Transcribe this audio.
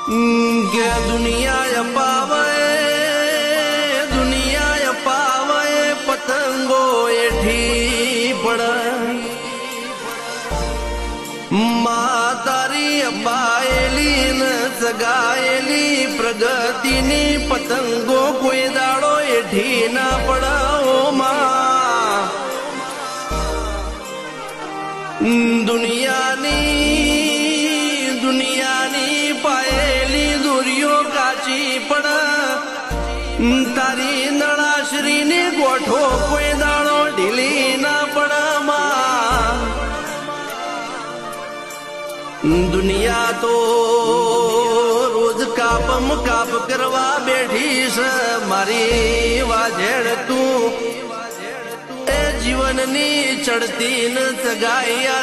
કે દુનિયા અપાવે પતંગો એઠી પડ મા તારી અપાયેલી ન સગાયેલી પ્રગતિની પતંગો કોઈ દાડો એઠી ના પડાવો માં દુનિયાની પાયેલી દુરિયો કાચી પડ તારી નળાશ્રીની ગોઠો કોઈ દાડો ઢીલી ના પડામાં દુનિયા તો રોજ કાપ કરવા બેઠી છે મારી વાજેડ તું એ જીવનની ચડતી ન સગાઈ